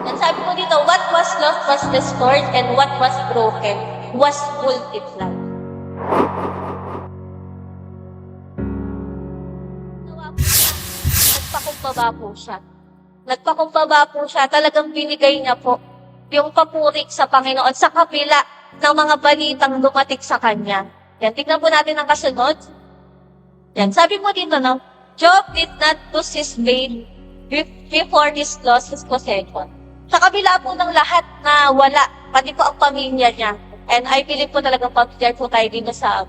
And sabi ko dito, what was lost was restored and what was broken was multiplied. Nagpakumbaba po siya. Nagpakumbaba po siya. Talagang binigay niya po yung papuri sa Panginoon sa kabila ng mga balitang dumating sa kanya. Yan, tignan po natin ang kasunod. Yan, sabi mo dito, no? Job did not lose his faith before his loss his possession. Sa kabila po ng lahat na wala, pati po ang pamilya niya. And I believe po talagang pag-share po tayo dito sa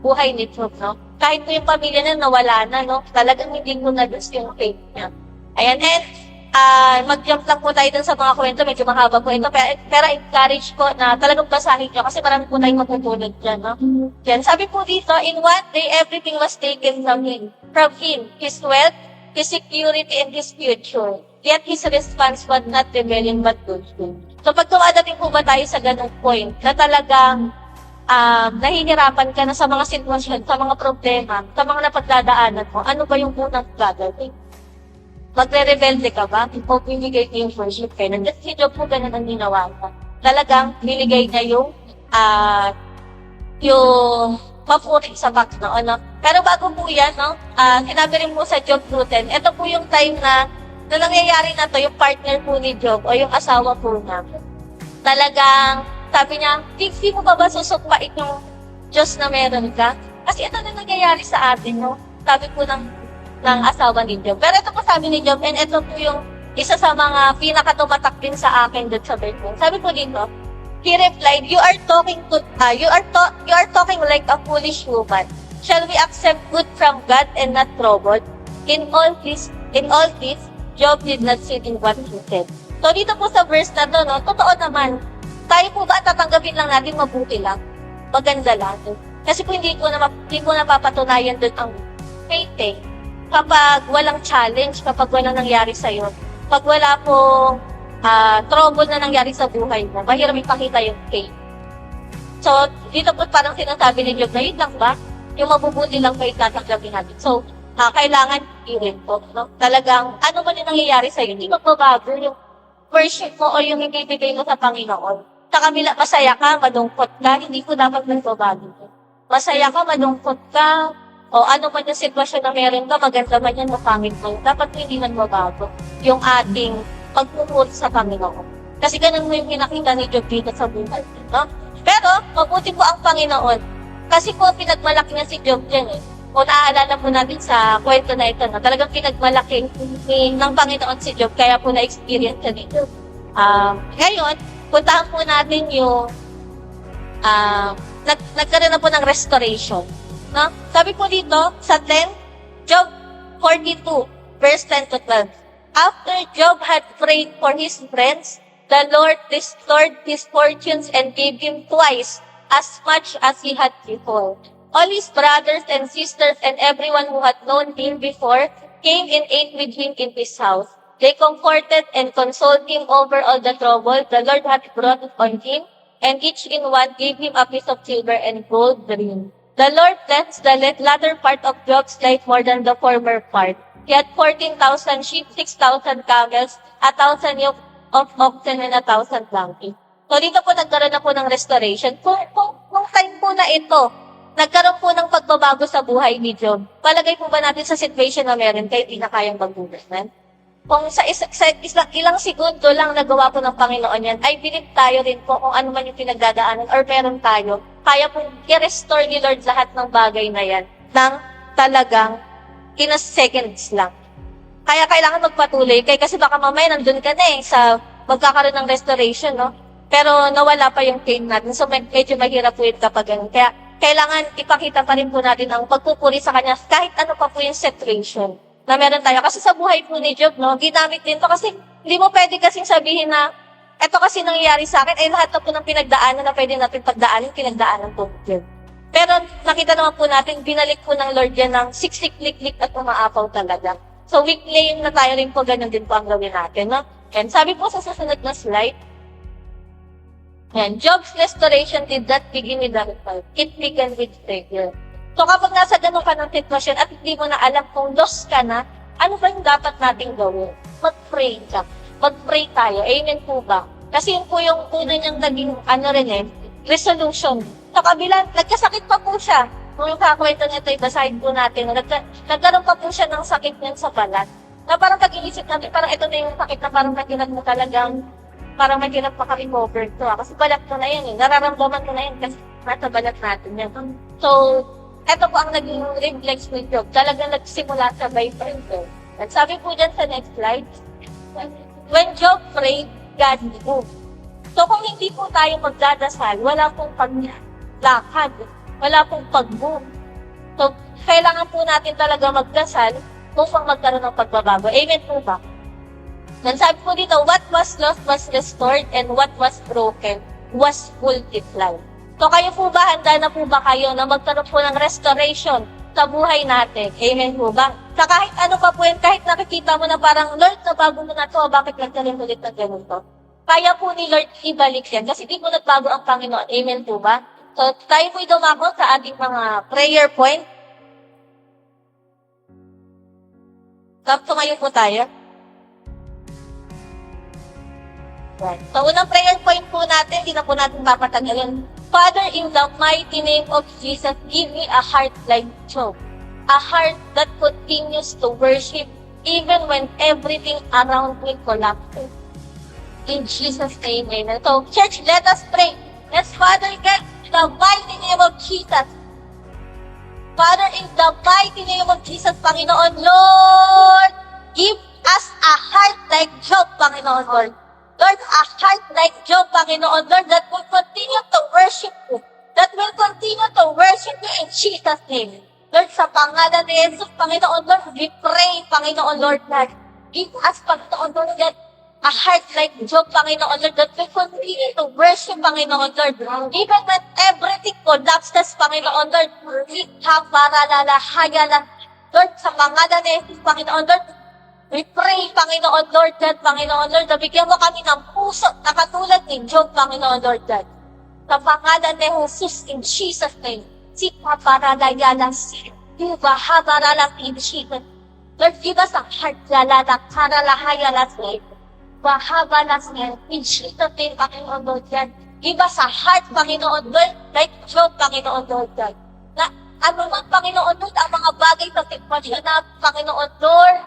buhay ni Job, no? Kahit po yung pamilya niya nawala na, no? Talagang hindi ko na-lose yung faith niya. Ayan, and mag-jump lang po tayo dun sa mga kwento, medyo mahaba po ito, pero encourage ko na talagang basahin nyo kasi marami po tayong matutulad dyan, no? Yan, sabi po dito, in one day, everything was taken from him, his wealth, his security, and his future. Yet his response was not rebellion but good. So pag dumadating po ba tayo sa ganung point na talagang nahihirapan ka na sa mga sitwasyon, sa mga problema, sa mga napagdadaanan mo, ano ba yung unang gagawin? Magre-rebelde ka ba? O binigay niya yung worship kayo? Nandiyan si Job po ganun ang ginawa niya. Talagang binigay niya yung maputing sa Panginoon. No? Pero bago po yan, no? Sinabi rin po sa Job 2:10, ito po yung time na nangyayari na to, yung partner po ni Job o yung asawa po niya. Talagang, sabi niya, hindi mo ba susukpain yung Diyos na meron ka? Kasi ito na nangyayari sa atin, no? Sabi po ng asawa ni Job. Pero ito po sabi ni Job, and ito po yung isa sa mga pinakatumatak din sa akin doon sa Bible. Sabi po dito, he replied, you are talking like a foolish woman. Shall we accept good from God and not trouble? In all this, Job did not sin in what he said. So dito po sa verse na to, no, totoo naman, tayo po ba tatanggapin lang natin mabuti lang? Maganda lang. Kasi po hindi ko napapatunayan doon ang faith eh. Kapag walang challenge, kapag walang nangyari sa'yo, pag wala pong trouble na nangyari sa buhay mo, mahirap ipakita yung faith. So, dito po parang sinasabi ni Job na yun lang ba? Yung mabubuti lang ba itatanggapin natin? So, kailangan i-rin po. No? Talagang, ano ba din nangyayari sa'yo? Hindi magbabago yung worship mo o yung ibibigay mo sa Panginoon. Sa kabila, masaya ka, malungkot ka, hindi ko dapat magbabago. Masaya ka, malungkot ka, o ano man yung sitwasyon na meron ka, maganda man yan, mapangit mo. Dapat hindi man mabago yung ating pagpupuri sa Panginoon. Kasi ganun mo yung pinakita ni Job dito sa buhay. No? Pero, mabuti po ang Panginoon. Kasi po, pinagmalaki na si Job dyan eh. Kung naaalala po natin sa kwento na ito, na talagang pinagmalaki ng Panginoon si Job, kaya po na-experience siya dito. Ngayon, puntahan po natin yung nagkaroon na po ng restoration. No? Sabi po dito, sa 10, Job 42, verse 10 to 12. After Job had prayed for his friends, the Lord restored his fortunes and gave him twice as much as he had before. All his brothers and sisters and everyone who had known him before came and ate with him in his house. They comforted and consoled him over all the trouble the Lord had brought on him, and each in one gave him a piece of silver and gold ring. The Lord blessed the latter part of Job's life more than the former part. He had 14,000 sheep, 6,000 camels, 1,000 yoke of oxen, and 1,000 donkeys. So dito po nagkaroon na po ng restoration. Kung time po na ito, nagkaroon po ng pagbabago sa buhay ni Job, palagay po ba natin sa situation na meron kayo, hindi na kayang mag-movement? Kung sa ilang segundo lang nagawa po ng Panginoon yan, I believe tayo rin po kung ano man yung pinagdadaanan or meron tayo, kaya po i-restore ni Lord lahat ng bagay na yan ng talagang in a seconds lang. Kaya kailangan magpatuloy kasi baka mamaya nandun ka na sa magkakaroon ng restoration, no? Pero nawala pa yung faith natin, so medyo mahirap po yun kapag ganun. Kaya kailangan ipakita pa rin po natin ang pagpupuri sa Kanya kahit ano pa po yung situation na meron tayo. Kasi sa buhay po ni Job, no, ginamit din to kasi hindi mo pwede kasing sabihin na eto kasi nangyayari sa akin, ay lahat na po ng pinagdaanan na pwede natin pagdaanin, pinagdaanan po Job. Pero nakita naman po natin, binalik po ng Lord yan ng siksik-lik-lik at umaapaw talaga. So weekly na tayo rin po, ganun din po ang gawin natin. No? And sabi po sa susunod na slide, and Job's restoration did not begin with the result. It began with failure. So kapag nasa ganun ka ng sitwasyon at hindi mo na alam kung lost ka na, ano ba yung dapat nating gawin? Mag-pray ka. mag-pray tayo. Amen po ba? Kasi yun po yung una niyang naging, resolution. Sa kabila, nagkasakit pa po siya. Kung yung kakwento nito, ibasahin po natin. Nagkaroon pa po siya ng sakit niyan sa balat. Na parang pag-iisip natin, parang ito na yung sakit na parang maginag mo talagang, parang maginag maka-recover to. Kasi balat ko na yan eh. Nararamdaman ko na yan kasi nasa balat natin yan. So, ito po ang naging reflex ni Job. Talagang nagsimula sa by prayer. At sabi po dyan sa next slide, when Job prayed, God moved. So kung hindi po tayo magdadasal, wala pong paglakad, wala pong pag-move. So kailangan po natin talaga magdasal upang magkaroon ng pagbabago. Amen po ba? Then sabi po dito, what was lost was restored and what was broken was multiplied. So kayo po ba, handa na po ba kayo na magkaroon po ng restoration sa buhay natin? Amen po ba? Sa kahit ano pa po yun, kahit nakikita mo na parang, Lord, nabago mo na to, bakit nagkaroon ulit na ganun to? Kaya po ni Lord ibalik yan kasi di po nagbago ang Panginoon. Amen po ba? So, tayo po dumako sa ating mga prayer point. Tumayo po tayo. Right. So, unang prayer point po natin, hindi na po natin papatagalin. Father, in the mighty name of Jesus, give me a heart like Job. A heart that continues to worship even when everything around me collapses. In Jesus' name, amen. So, church, let us pray. Let's, Father God, in the mighty name of Jesus. Father, in the mighty name of Jesus, Panginoon, Lord, give us a heart like Job, Panginoon, Lord. Lord, a heart like Job, Panginoon, Lord, that will continue to worship you. That will continue to worship you in Jesus' name. Lord, sa pangalan ni Jesus, Panginoon, Lord, we pray, Panginoon, Lord, God, give us, Panginoon, Lord, God, a heart like Job, Panginoon Lord, that we continue to worship, Panginoon Lord. Even when everything collapses, Panginoon Lord, we have maralalahayalan. Lord, sa pangalan ni Jesus, Panginoon Lord, we pray, Panginoon Lord, that Panginoon Lord, nabigyan mo kami ng puso na katulad ni Job, Panginoon Lord, that sa pangalan ni Jesus, in Jesus' name, si paparalayalan, si bahagaralan in Jesus. Lord, give us a heart, lalalang, karalahayalan, Bahaba na siya, in Jesus' name, Panginoon Lord God. Give us a heart, Panginoon Lord, like Job, Panginoon Lord God. Na ano man, Panginoon Lord, ang mga bagay sa sitwasyon na, Panginoon Lord,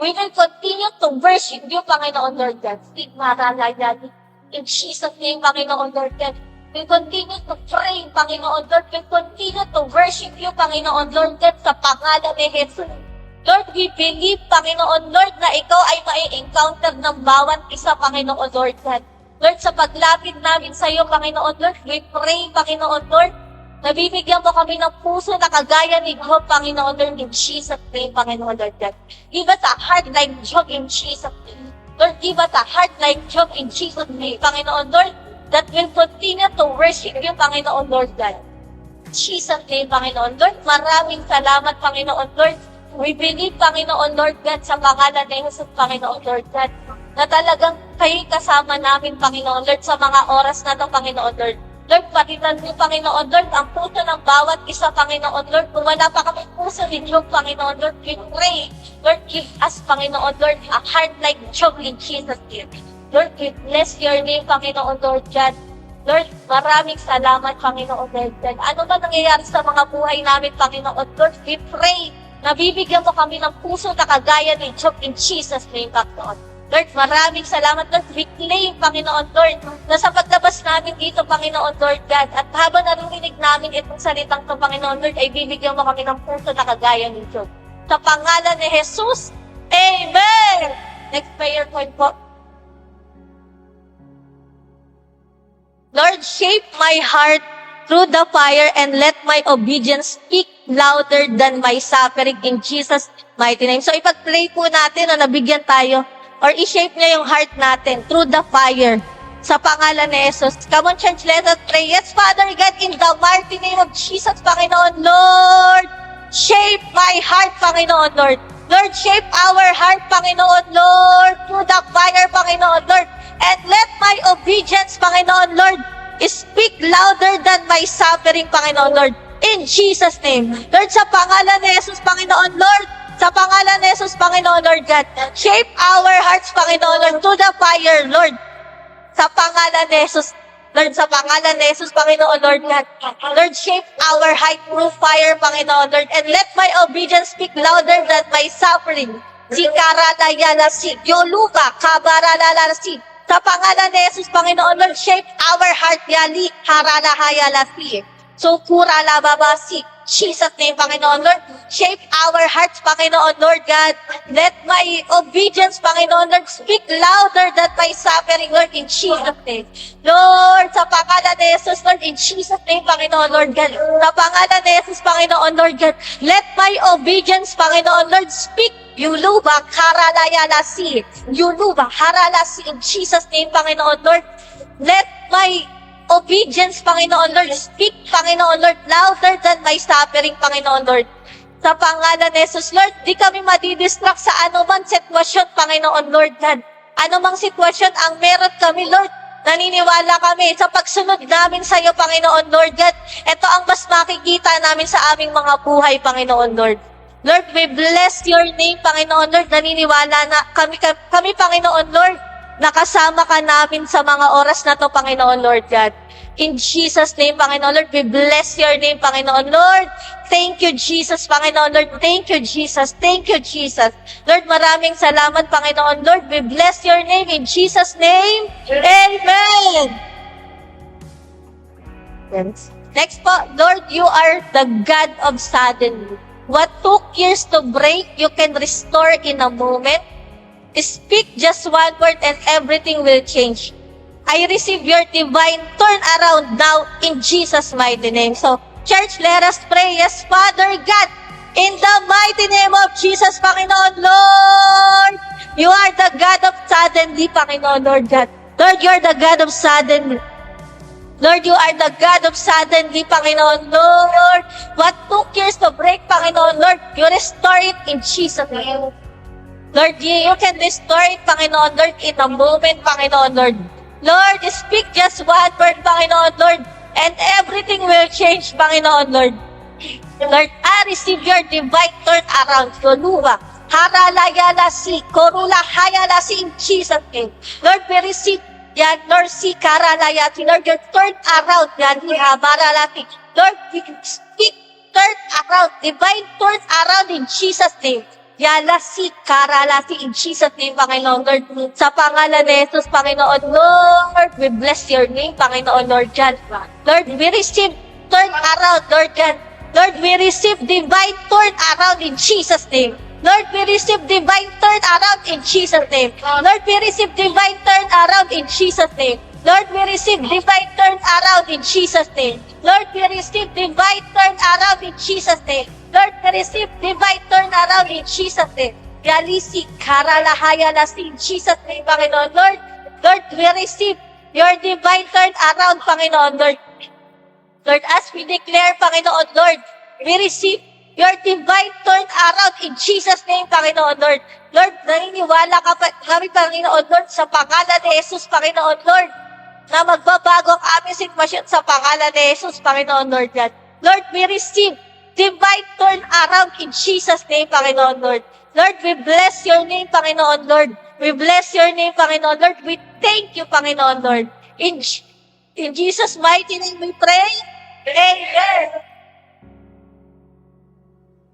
we will continue to worship you, Panginoon Lord God. Maralayan. In Jesus' name, Panginoon Lord God. We continue to pray, Panginoon Lord. We continue to worship you, Panginoon Lord God, sa pangalan ni Jesus. Lord, we believe, Panginoon Lord, na ikaw ay mai-encounter ng bawat isa, Panginoon Lord God. Lord, sa paglapit namin sa iyo, Panginoon Lord, we pray, Panginoon Lord, na bibigyan mo kami ng puso na kagaya ni Job, Panginoon Lord, in Jesus' name, Panginoon Lord God. Give us a heart like Job in Jesus' name. Lord, give us a heart like Job in Jesus' name, Panginoon Lord, that will continue to worship you, Panginoon Lord God. In Jesus' name, Panginoon Lord, maraming salamat, Panginoon Lord. We believe, Panginoon Lord God, sa pangalan ni Jesus, Panginoon Lord God, na talagang kayo'y kasama namin, Panginoon Lord, sa mga oras na ito, Panginoon Lord. Lord, patinan mo, Panginoon Lord, ang puso ng bawat isa, Panginoon Lord. Kung wala pa kami puso ni Job, Panginoon Lord, we pray. Lord, give us, Panginoon Lord, a heart like Job in Jesus' name. Lord, we bless your name, Panginoon Lord God. Lord, maraming salamat, Panginoon Lord God. Ano ba nangyayari sa mga buhay namin, Panginoon Lord? We pray. Nabibigyan mo kami ng puso na kagaya ni Job in Jesus' name, Panginoon. Lord, maraming salamat, Lord. We claim, Panginoon Lord, na sa paglabas namin dito, Panginoon Lord God, at habang narinig namin itong salitang to, Panginoon Lord, ay bibigyan mo kami ng puso na kagaya ni Job. Sa pangalan ni Jesus, Amen! Next prayer point po. Lord, shape my heart through the fire and let my obedience speak louder than my suffering in Jesus' mighty name. So ipag-pray po natin na nabigyan tayo or i-shape niya yung heart natin through the fire sa pangalan ni Jesus. Come on, church, let us pray. Yes, Father God, in the mighty name of Jesus, Panginoon, Lord, shape my heart, Panginoon, Lord. Lord, shape our heart, Panginoon, Lord, through the fire, Panginoon, Lord. And let my obedience, Panginoon, Lord, speak louder than my suffering, Panginoon, Lord. In Jesus' name. Lord, sa pangalan ni Jesus, Panginoon, Lord, sa pangalan ni Jesus, Panginoon Lord God, shape our hearts, Panginoon Lord, to the fire, Lord. Sa pangalan ni Jesus, Lord, sa pangalan ni Jesus, Panginoon Lord God, Lord, shape our heart through fire, Panginoon Lord, and let my obedience speak louder than my suffering. Si Karadayala si Yoluba, Kabaralala si. Sa pangalan ni Jesus, Panginoon Lord, shape our heart, Yali, Haranahayala si. So, Kurala Babasi. Jesus' name, Panginoon Lord. Shape our hearts, Panginoon Lord God. Let my obedience, Panginoon Lord, speak louder than my suffering, Lord, in Jesus' name. Lord, sa pangalan ni Jesus, Lord, in Jesus' name, Panginoon Lord God. Sa pangalan ni Jesus, Panginoon Lord God. Let my obedience, Panginoon Lord, speak Yuluba, Haralayalasi. Yuluba, Haralasi, in Jesus' name, Panginoon Lord. Let my obedience, Panginoon Lord, speak, Panginoon Lord, louder than my suffering, Panginoon Lord. Sa pangalan ni Jesus, Lord, di kami madidistract sa anumang sitwasyon, Panginoon Lord God. Anumang sitwasyon ang meron kami, Lord. Naniniwala kami sa pagsunod namin sa iyo, Panginoon Lord God. Ito ang mas makikita namin sa aming mga buhay, Panginoon Lord. Lord, we bless your name, Panginoon Lord. Naniniwala na kami, Panginoon Lord, nakasama ka namin sa mga oras na to, Panginoon Lord God. In Jesus' name, Panginoon Lord, we bless your name, Panginoon Lord. Thank you, Jesus, Panginoon Lord. Thank you, Jesus. Thank you, Jesus. Lord, maraming salamat, Panginoon Lord. We bless your name in Jesus' name. Amen. Next po, Lord, you are the God of suddenly. What took years to break, you can restore in a moment. Speak just one word and everything will change. I receive your divine turnaround now in Jesus' mighty name. So, church, let us pray. Yes, Father God, in the mighty name of Jesus, Panginoon Lord, you are the God of suddenly, Panginoon Lord God. Lord, you are the God of suddenly. Lord, you are the God of suddenly, Panginoon Lord. What took years to break, Panginoon Lord, you restore it in Jesus' name. Lord, you can restore it, Panginoon Lord, in a moment, Panginoon Lord. Lord, speak just one word, Panginoon Lord, and everything will change, Panginoon Lord. Lord, I receive your divine turnaround. Yoluwa, Haralayalasi, Korula Hayalasi in Jesus' name. Lord, we receive yan, Lord, si Karalayati. Lord, your turnaround, yan, Habaralati. Lord, we speak turnaround, divine turnaround in Jesus' name. Yalasi, Karalati, in Jesus' name, Panginoon Lord. Sa pangalan ni Jesus, Panginoon Lord, we bless your name, Panginoon Lord God. Lord, we receive turn around, Lord God. Lord, we receive divine turn around in Jesus' name. Lord, we receive divine turn around in Jesus' name. Lord, we receive divine turn around in Jesus' name. Lord, we receive divine turn around in Jesus' name. Lord, we receive divine turn around in Jesus' name. Lord, we receive divine turn around in Jesus' name. Yalisi, Karalahayalasi, in Jesus' name, Panginoon Lord. Lord, we receive your divine turn around, Panginoon Lord. Lord, as we declare, Panginoon Lord, we receive your divine turn around in Jesus' name, Panginoon Lord. Lord, naniniwala kami, Panginoon Lord, sa pangalan ni Jesus, Panginoon Lord, na magbabago ang aming sitwasyon sa pangalan ni Jesus, Panginoon Lord God. Lord, we receive divine turn around in Jesus' name, Panginoon Lord. Lord, we bless your name, Panginoon Lord. We bless your name, Panginoon Lord. We thank you, Panginoon Lord. In Jesus' mighty name we pray. Amen.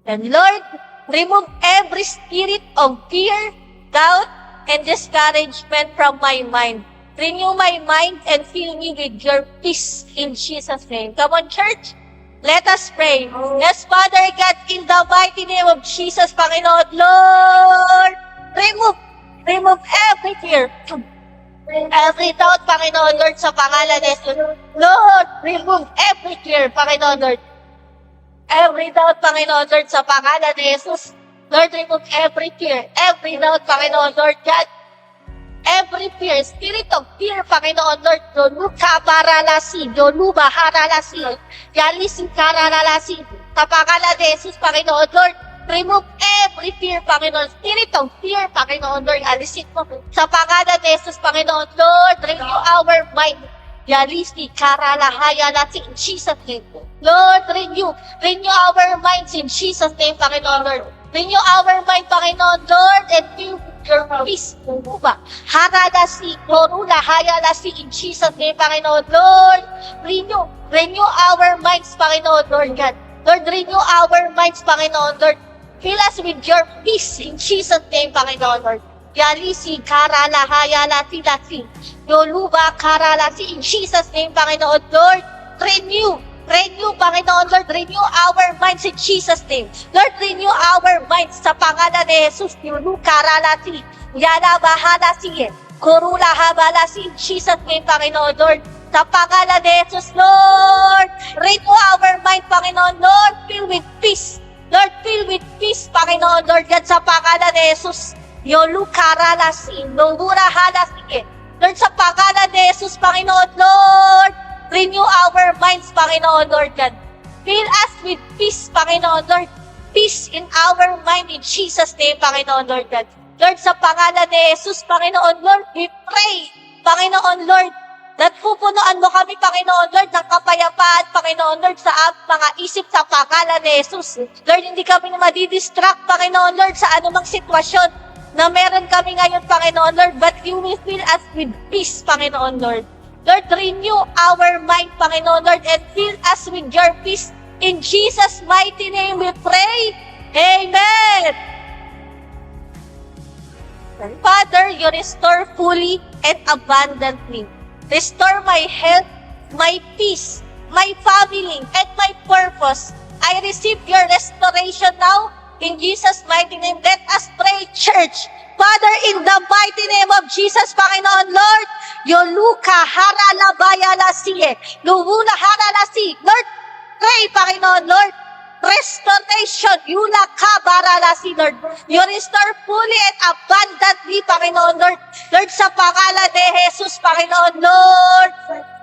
And Lord, remove every spirit of fear, doubt, and discouragement from my mind. Renew my mind and fill me with your peace in Jesus' name. Come on, church. Let us pray. Yes, Father God, in the mighty name of Jesus, Panginoon, Lord, remove every fear, every doubt, Panginoon, Lord, sa pangalan ni Jesus. Lord, remove every fear, Panginoon, Lord. Every doubt, Panginoon, Lord, sa pangalan ni Jesus. Lord, remove every fear, every doubt, Panginoon, Lord God. Every fear, spirit of fear, Panginoon Lord, Doluka Baralasi, Doluba Haralasi, Yalisi Karalasi, sa pangalan ni Jesus, Panginoon Lord, remove every fear, Panginoon, spirit of fear, Panginoon Lord, alisin mo, sa pangalan ni Jesus, Panginoon Lord, renew our mind, Yalisi Karalahayalasi, in Jesus' name, Lord, renew our minds in Jesus' name, Panginoon Lord. Renew our mind, Panginoon, Lord, and fill with your peace. Ba? Haralasi, Korula, Hayalasi, in Jesus' name, Panginoon, Lord, renew our minds, Panginoon, Lord God. Lord, renew our minds, Panginoon, Lord. Fill us with your peace, in Jesus' name, Panginoon, Lord. Yalisi, Karala, Hayalasi, Lasi, Yoluba, Karalasi, in Jesus' name, Panginoon, Lord, renew, Panginoon, Lord, renew our minds in Jesus' name. Lord, renew our minds sa pangalan ni Jesus. Yulu karalasi, yala bahalasi, kurula habalasi in Jesus' name, Panginoon, Lord. Sa pangalan ni Jesus, Lord, renew our mind, Panginoon, Lord, fill with peace. Lord, fill with peace, Panginoon, Lord, God, sa pangalan ni Jesus. Yolu karalasi, nulura halasi, Lord, sa pangalan ni Jesus, Panginoon, Lord, renew our minds, Panginoon, Lord God. Fill us with peace, Panginoon, Lord. Peace in our mind in Jesus' name, Panginoon, Lord God. Lord, sa pangalan ni Jesus, Panginoon, Lord, we pray, Panginoon, Lord, that pupunuan mo kami, Panginoon, Lord, ng kapayapaan, Panginoon, Lord, sa mga isip sa pangalan ni Jesus. Lord, hindi kami na madidistract, Panginoon, Lord, sa anumang sitwasyon na meron kami ngayon, Panginoon, Lord, but you will fill us with peace, Panginoon, Lord. Lord, renew our mind, Panginoon, Lord, and fill us with your peace. In Jesus' mighty name we pray. Amen. Father, you restore fully and abundantly. Restore my health, my peace, my family, and my purpose. I receive your restoration now. In Jesus' mighty name, let us pray, church. Father, in the mighty name of Jesus, Panginoon, Lord, Yoluka haralabayalasi, Luhula haralasi. Lord, pray, Panginoon, Lord, restoration, Yulaka baralasi, Lord. You restore fully and abundantly, Panginoon, Lord. Lord, sa pangalan ni Jesus, Panginoon, Lord,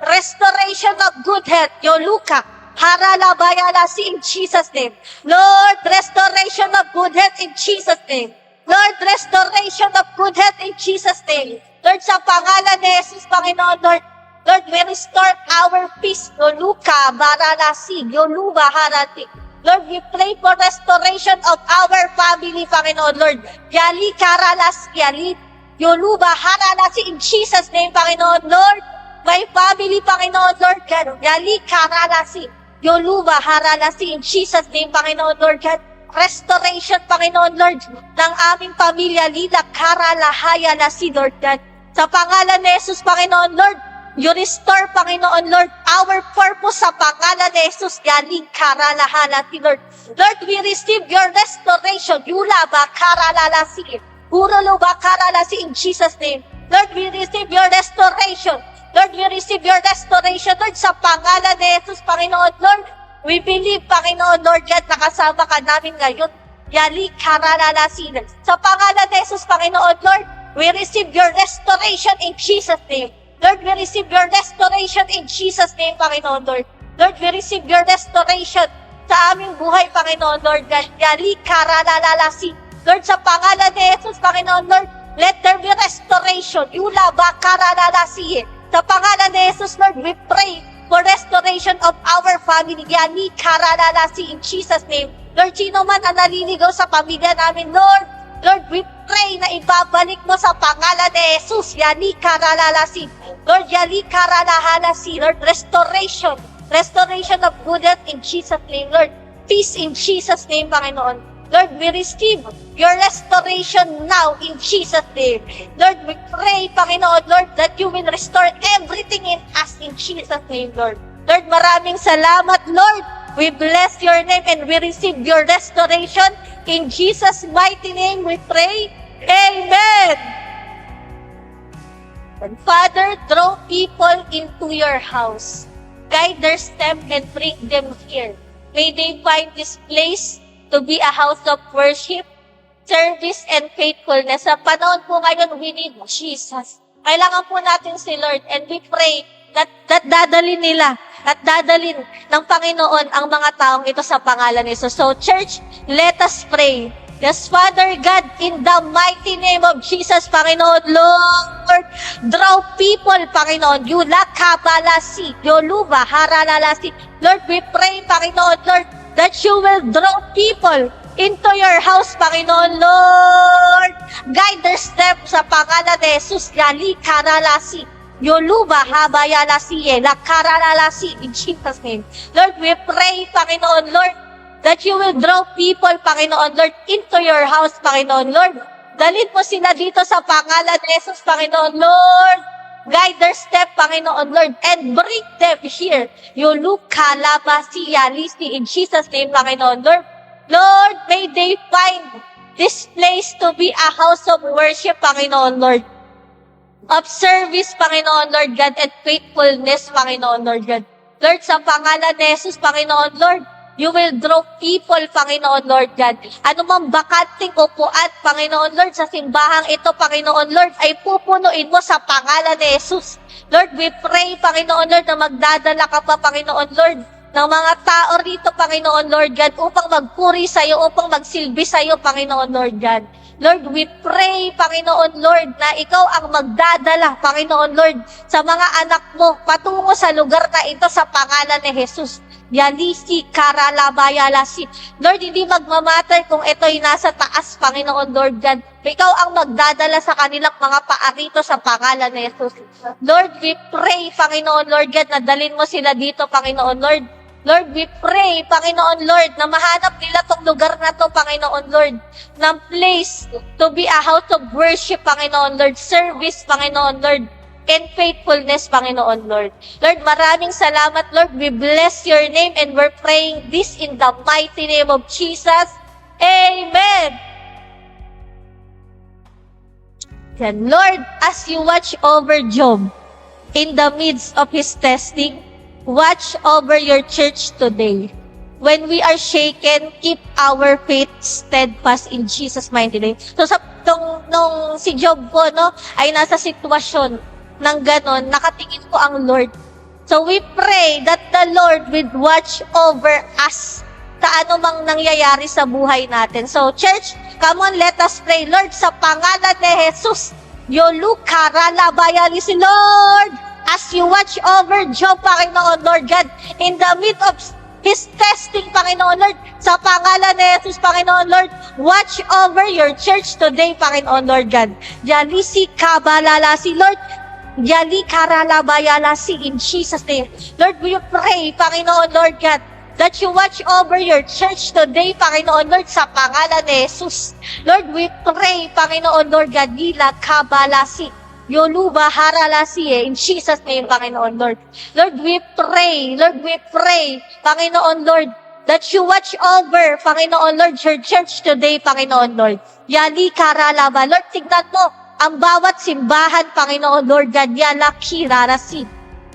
restoration of good health, Yoluka haralabayalasi, in Jesus' name. Lord, restoration of good health in Jesus' name. Lord, restoration of good health in Jesus' name. Lord, sa pangalan ni Jesus, Panginoon, Lord, Lord, we restore our peace. Yoluka, Baralasi, Yoluba, Harati. Lord, we pray for restoration of our family, Panginoon, Lord. Yali, Karalas, Yali, Yoluba, Haralasi, in Jesus' name, Panginoon, Lord. My family, Panginoon, Lord, God. Yali, Karalasi, Yoluba, Haralasi, in Jesus' name, Panginoon, Lord, God. Restoration, Panginoon, Lord, ng aming pamilya, Lila, Karalahaya, na si Lord God. Sa pangalan ni Jesus, Panginoon, Lord, you restore, Panginoon, Lord, our purpose sa pangalan ni Jesus, Galing, Karalahala, si Lord. Lord, we receive your restoration, Yula, Bakaralalasi, Urolo, Bakaralasi, in Jesus' name. Lord, we receive your restoration. Lord, we receive your restoration, Lord, sa pangalan ni Jesus, Panginoon, Lord. We believe, Panginoon, Lord God, nakasama ka namin ngayon. Yali, Karalalasin. Sa pangalan ni Jesus, Panginoon, Lord, we receive your restoration in Jesus' name. Lord, we receive your restoration in Jesus' name, Panginoon, Lord. Lord, we receive your restoration sa aming buhay, Panginoon, Lord God. Yali, Karalalasin. Lord, sa pangalan ni Jesus, Panginoon, Lord, let there be restoration. Yula, Bakaralalasin. Sa pangalan ni Jesus, Lord, we pray for restoration of our family. Yani, Karalalasi, in Jesus' name. Lord, sino man ang naliligaw sa pamilya namin, Lord, Lord, we pray na ibabalik mo sa pangalan ni Jesus. Yani, Karalalasi. Lord, Yani, Karalahalasi. Lord, restoration. Restoration of good health in Jesus' name, Lord. Peace in Jesus' name, Panginoon. Lord, we receive your restoration now in Jesus' name. Lord, we pray, Panginoon, Lord, that you will restore everything in us in Jesus' name, Lord. Lord, maraming salamat, Lord. We bless your name and we receive your restoration. In Jesus' mighty name we pray. Amen. And Father, draw people into your house. Guide their step and bring them here. May they find this place to be a house of worship, service, and faithfulness. Sa panahon po ngayon, we need Jesus. Kailangan po natin si Lord, and we pray that dadalin nila at dadalin ng Panginoon ang mga taong ito sa pangalan ni Jesus. So, church, let us pray. Yes, Father God, in the mighty name of Jesus, Panginoon, Lord, draw people, Panginoon, Yulakabalasi, Yoluba, Haralalasi. Lord, we pray, Panginoon, Lord, that you will draw people into your house, Panginoon, Lord. Guide their steps sa pangalan ni Jesus. Yali karalasi. Yoluba habayalasi. La karalasi. In Jesus' name. Lord, we pray, Panginoon, Lord, that you will draw people, Panginoon, Lord, into your house, Panginoon, Lord. Dalhin mo sila dito sa pangalan ni Jesus, Panginoon, Lord. Guide their step, Panginoon, Lord, and bring them here. Yoluka labasi yalisi. In Jesus' name, Panginoon, Lord. Lord, may they find this place to be a house of worship, Panginoon, Lord. Of service, Panginoon, Lord God, and faithfulness, Panginoon, Lord God. Lord, sa pangalan ni Jesus, Panginoon, Lord, you will draw people, Panginoon, Lord God. Ano mang bakanting upuan, Panginoon, Lord, sa simbahang ito, Panginoon, Lord, ay pupunuin mo sa pangalan ni Jesus. Lord, we pray, Panginoon, Lord, na magdadala ka pa, Panginoon, Lord, ng mga tao rito, Panginoon, Lord God, upang magpuri sa iyo, upang magsilbi sa iyo, Panginoon, Lord God. Lord, we pray, Panginoon, Lord, na ikaw ang magdadala, Panginoon, Lord, sa mga anak mo, patungo sa lugar na ito sa pangalan ni Jesus. Yalisi, karalabayalasi. Lord, hindi magmamatter kung ito'y nasa taas, Panginoon, Lord God. Ikaw ang magdadala sa kanilang mga paa rito sa pangalan ni Jesus. Lord, we pray, Panginoon, Lord God, na dalhin mo sila dito, Panginoon, Lord. Lord, we pray, Panginoon Lord, na mahanap nila tong lugar na to, Panginoon Lord, ng place to be a house of worship, Panginoon Lord, service, Panginoon Lord, and faithfulness, Panginoon Lord. Lord, maraming salamat, Lord. We bless your name and we're praying this in the mighty name of Jesus. Amen. Yan, Lord, as you watch over Job in the midst of his testing, watch over your church today. When we are shaken, keep our faith steadfast in Jesus' mighty name. So, nung si Job po, no, ay nasa sitwasyon ng ganon, nakatingin po ang Lord. So, we pray that the Lord will watch over us sa anumang nangyayari sa buhay natin. So, church, come on, let us pray. Lord, sa pangalan ni Jesus, Yoluka Ralabayali si Lord, as you watch over Job, Panginoon, Lord God, in the midst of his testing, Panginoon, Lord, sa pangalan ni Jesus, Panginoon, Lord, watch over your church today, Panginoon, Lord God. Yalisi kabalalasi, Lord, Yali karalabayalasi, in Jesus' name. Lord, we pray, Panginoon, Lord God, that you watch over your church today, Panginoon, Lord, sa pangalan ni Jesus. Lord, we pray, Panginoon, Lord God, Yila kabalasi, Yoluba haralasi, in Jesus' name, Panginoon, Lord. Lord, we pray, Panginoon, Lord, that you watch over, Panginoon, Lord, your church today, Panginoon, Lord. Yali karalaba, Lord, tignan mo, ang bawat simbahan, Panginoon, Lord God, yala kirarasi,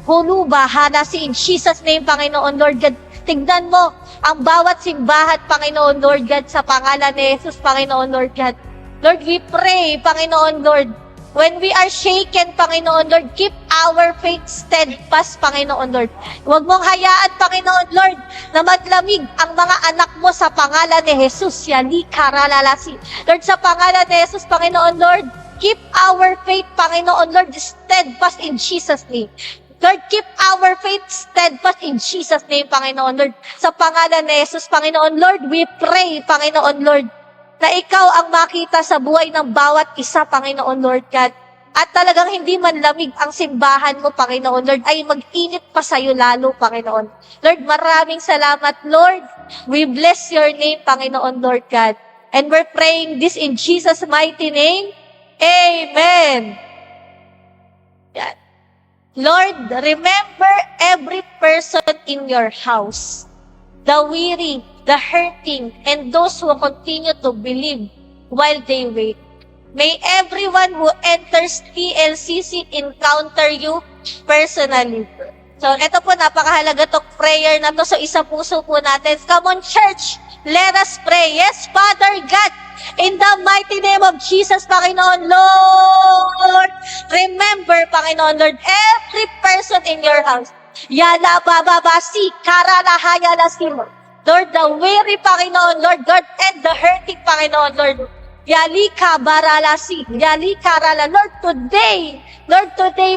Huluba harasi, in Jesus' name, Panginoon, Lord God. Tignan mo, ang bawat simbahan, Panginoon, Lord God, sa pangalan ni Jesus, Panginoon, Lord God. Lord, we pray, Panginoon, Lord, when we are shaken, Panginoon Lord, keep our faith steadfast, Panginoon Lord. Huwag mong hayaan, Panginoon Lord, na maglamig ang mga anak mo sa pangalan ni Jesus. Yali karalalasi. Lord, sa pangalan ni Jesus, Panginoon Lord, keep our faith, Panginoon Lord, steadfast in Jesus' name. Lord, keep our faith steadfast in Jesus' name, Panginoon Lord. Sa pangalan ni Jesus, Panginoon Lord, we pray, Panginoon Lord, na ikaw ang makita sa buhay ng bawat isa, Panginoon Lord God. At talagang hindi man lamig ang simbahan mo, Panginoon Lord, ay mag-init pa sa'yo lalo, Panginoon. Lord, maraming salamat, Lord. We bless your name, Panginoon Lord God. And we're praying this in Jesus' mighty name. Amen. Yan. Lord, remember every person in your house, the weary, the hurting, and those who continue to believe while they wait. May everyone who enters TLCC encounter you personally. So, ito po, napakahalaga itong prayer na to. So, isa puso po natin. Come on, church! Let us pray. Yes, Father God, in the mighty name of Jesus, Panginoon, Lord, remember, Panginoon, Lord, every person in your house. Yala bababasi, karalahaya lasimo. Lord, the weary, Panginoon, Lord God, and the hurting, Panginoon, Lord. Yali ka baralasi, yali karala. Lord, today,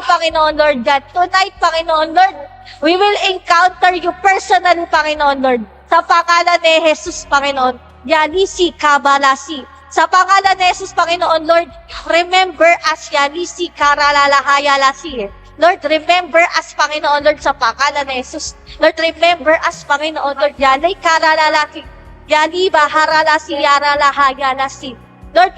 Panginoon, Lord God, tonight, Panginoon, Lord, we will encounter you personally, Panginoon, Lord. Sa pangalan ni Jesus, Panginoon, Yalisi Kabalasi. Sa pangalan ni Jesus, Panginoon Lord, remember us, Yalisi Karalalahayalasi. Lord, remember us, Panginoon Lord, sa pangalan ni Jesus. Lord, remember us, Panginoon Lord, Yalay Karalalaki. Yali Baharalasi, Yaralahayalasi. Lord,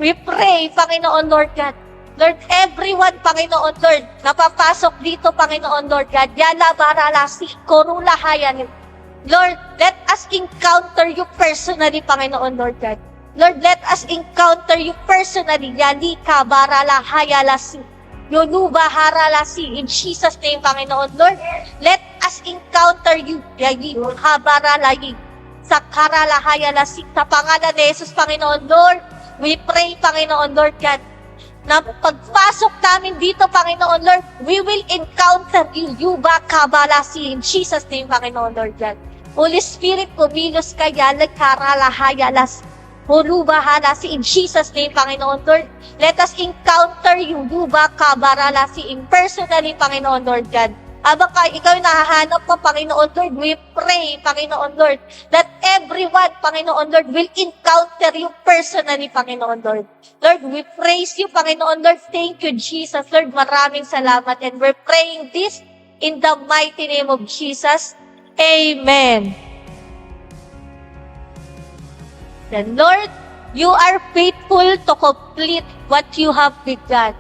we pray, Panginoon Lord God. Lord, everyone, Panginoon Lord, napapasok dito, Panginoon Lord God, Yala Baralasi, Korulahayan. Lord, let us encounter you personally, Panginoon Lord God. Lord, let us encounter you personally, Yali Kabaralahayalasi. Yoluba Haralasi, in Jesus' name, Panginoon Lord, let us encounter you, Yali Kabaralayi, sa Karalahayalasi, sa pangalan ni Jesus, Panginoon Lord, we pray, Panginoon Lord God, na pagpasok namin dito, Panginoon Lord, we will encounter you, Yuba Kabalasi, in Jesus' name, Panginoon Lord God. Holy Spirit, kumilos ka, Yalag Karalahayalas, Huluba Halasi, in Jesus' name, Panginoon Lord. Let us encounter you, Yuba Kabaralasi, in personally, Panginoon Lord God. Abang ikaw nahahanap mo, Panginoon Lord, we pray, Panginoon Lord, that everyone, Panginoon Lord, will encounter you personally, Panginoon Lord. Lord, we praise you, Panginoon Lord. Thank you, Jesus. Lord, maraming salamat. And we're praying this in the mighty name of Jesus. Amen. And Lord, you are faithful to complete what you have begun.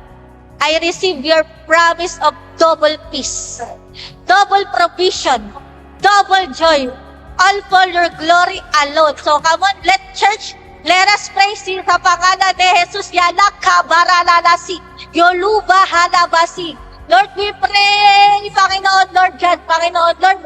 I receive your promise of double peace, double provision, double joy, all for your glory alone. So come on, let us praise you sa pangalan ni Jesus. Yala Kabaralasi, Yoluba Halabasi. Lord, we pray, Panginoon Lord God, Panginoon Lord,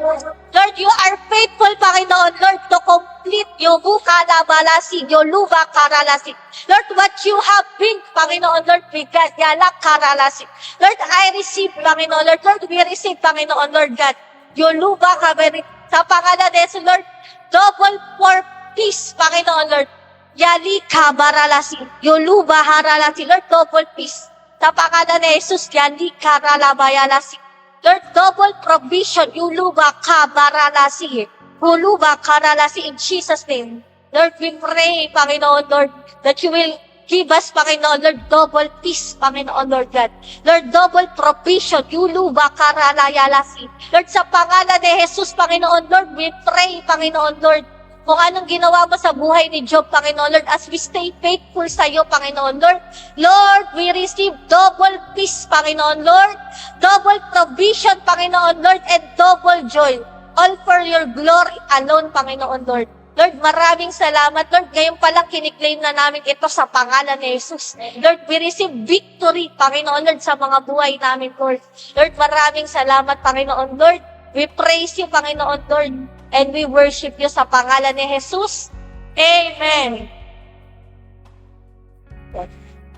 Lord, you are faithful, Panginoon Lord, to complete Yobu Kalabalasi, Yoluba Karalasi. Lord, what you have been, Panginoon Lord, began, Yala Karalasi. Lord, I receive, Panginoon Lord, Lord, we receive, Panginoon Lord God, Yoluba Kaberi, sa pangalan ni Jesus, Lord, double for peace, Panginoon Lord, Yali Kabaralasi, Yoluba Haralasi, Lord, double peace. Sa pangalan ni Jesus, Yali Karalabayalasi. Lord, double provision, Yuluba Kabaralasi, Huluba Karalasi, in Jesus' name. Lord, we pray, Panginoon Lord, that you will give us, Panginoon Lord, double peace, Panginoon Lord God. Lord, double provision, Yuluba Karalayalasi. Lord, sa pangalan ni Jesus, Panginoon Lord, we pray, Panginoon Lord, kung anong ginawa mo sa buhay ni Job, Panginoon Lord, as we stay faithful sa iyo, Panginoon Lord. Lord, we receive double peace, Panginoon Lord, double provision, Panginoon Lord, and double joy. All for your glory alone, Panginoon Lord. Lord, maraming salamat, Lord. Ngayon palang kiniklaim na namin ito sa pangalan ni Jesus. Lord, we receive victory, Panginoon Lord, sa mga buhay namin, Lord. Lord, maraming salamat, Panginoon Lord. We praise you, Panginoon Lord. And we worship you sa pangalan ni Jesus. Amen.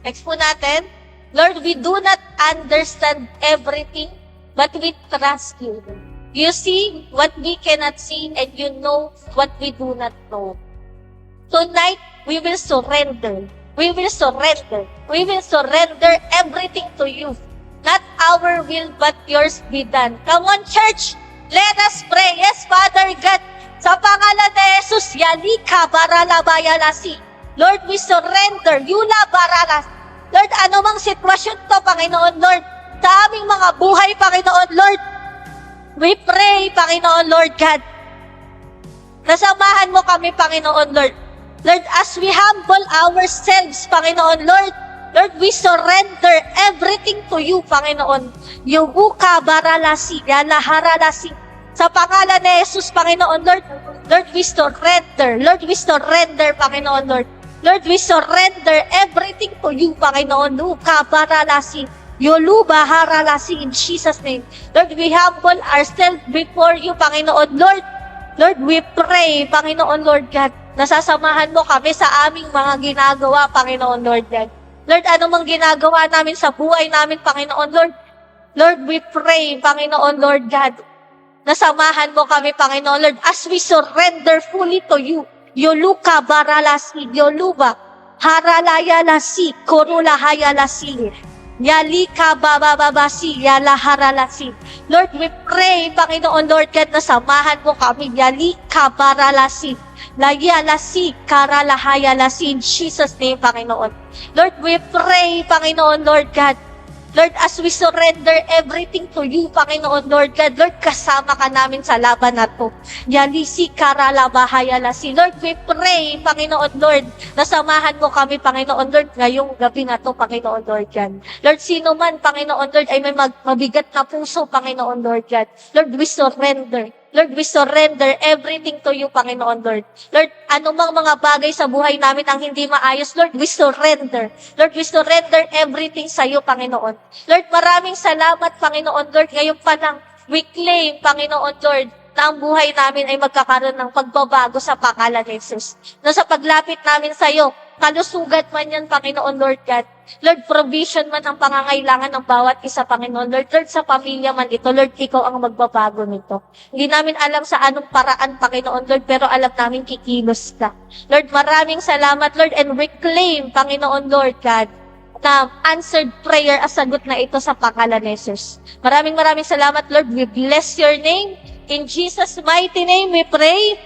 Next po natin. Lord, we do not understand everything, but we trust you. You see what we cannot see, and you know what we do not know. Tonight, we will surrender. We will surrender. We will surrender everything to you. Not our will, but yours be done. Come on, church. Let us pray. Yes, Father God, sa pangalan ni Jesus, Yalika Baralabayalasi. Lord, we surrender. Yula Baralas. Lord, anumang sitwasyon to, Panginoon Lord, sa aming mga buhay, Panginoon Lord, we pray, Panginoon Lord God, nasamahan mo kami, Panginoon Lord. Lord, as we humble ourselves, Panginoon Lord, Lord, we surrender everything to you, Panginoon. Yubuka baralasi, yalaharalasi. Sa pangalan ni Jesus, Panginoon Lord, Lord, we surrender. Lord, we surrender, Panginoon Lord. Lord, we surrender everything to you, Panginoon. Luka baralasi, yuluba haralasi, in Jesus' name. Lord, we humble ourselves before you, Panginoon Lord. Lord, we pray, Panginoon Lord God, nasasamahan mo kami sa aming mga ginagawa, Panginoon Lord God. Lord, anumang ginagawa namin sa buhay namin, Panginoon Lord. Lord, we pray, Panginoon Lord God, nasamahan mo kami, Panginoon Lord, as we surrender fully to you. Yoluka baralasi, yoluba, haralayalasi, korulahayalasi. Yalika babababasi, yalaharalasi. Lord, we pray, Panginoon Lord God, na samahan mo kami. Yalika baralasi. Layalasi, karalahayalasi. In Jesus' name, Panginoon. Lord, we pray, Panginoon Lord God, Lord, as we surrender everything to you, Panginoon Lord God, Lord, kasama ka namin sa laban na to. Yalisi karalabahayalasi. Lord, we pray, Panginoon Lord, na samahan mo kami, Panginoon Lord, ngayong gabi na to, Panginoon Lord God. Lord, sino man, Panginoon Lord, ay may mabigat na puso, Panginoon Lord God. Lord, we surrender. Lord, we surrender everything to you, Panginoon Lord. Lord, anumang mga bagay sa buhay namin ang hindi maayos, Lord, we surrender. Lord, we surrender everything sa iyo, Panginoon. Lord, maraming salamat, Panginoon Lord. Ngayon pa lang, we claim, Panginoon Lord, na ang buhay namin ay magkakaroon ng pagbabago sa pangalan ni Jesus. Na sa paglapit namin sa iyo, kalusugan man yan, Panginoon Lord God. Lord, provision man ang pangangailangan ng bawat isa, Panginoon Lord. Lord, sa pamilya man ito, Lord, ikaw ang magbabago nito. Hindi namin alam sa anong paraan, Panginoon Lord, pero alam namin kikilos ka. Lord, maraming salamat, Lord, and reclaim, Panginoon Lord God, na answered prayer as sagot na ito sa pangalan ni Jesus. Maraming salamat, Lord. We bless your name. In Jesus' mighty name, we pray.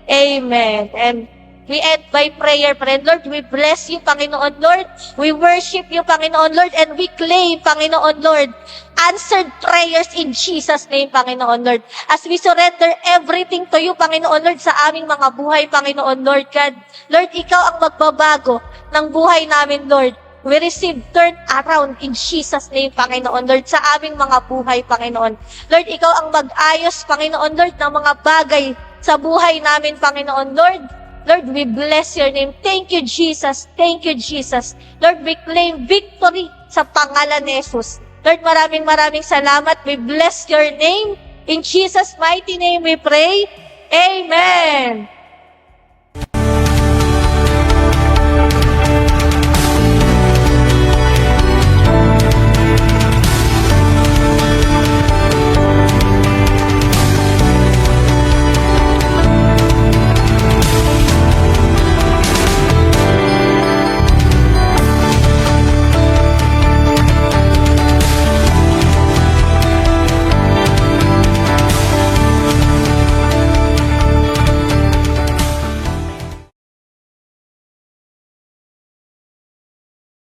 Amen. And we end by prayer, friend. Lord, we bless you, Panginoon Lord. We worship you, Panginoon Lord, and we claim, Panginoon Lord, answered prayers in Jesus' name, Panginoon Lord. As we surrender everything to you, Panginoon Lord, sa aming mga buhay, Panginoon Lord God. Lord, ikaw ang magbabago ng buhay namin, Lord. We receive turn around in Jesus' name, Panginoon Lord, sa aming mga buhay, Panginoon. Lord, ikaw ang mag-ayos, Panginoon Lord, ng mga bagay sa buhay namin, Panginoon Lord. Lord, we bless your name. Thank you, Jesus. Thank you, Jesus. Lord, we claim victory sa pangalan ni Jesus. Lord, maraming salamat. We bless your name. In Jesus' mighty name we pray. Amen.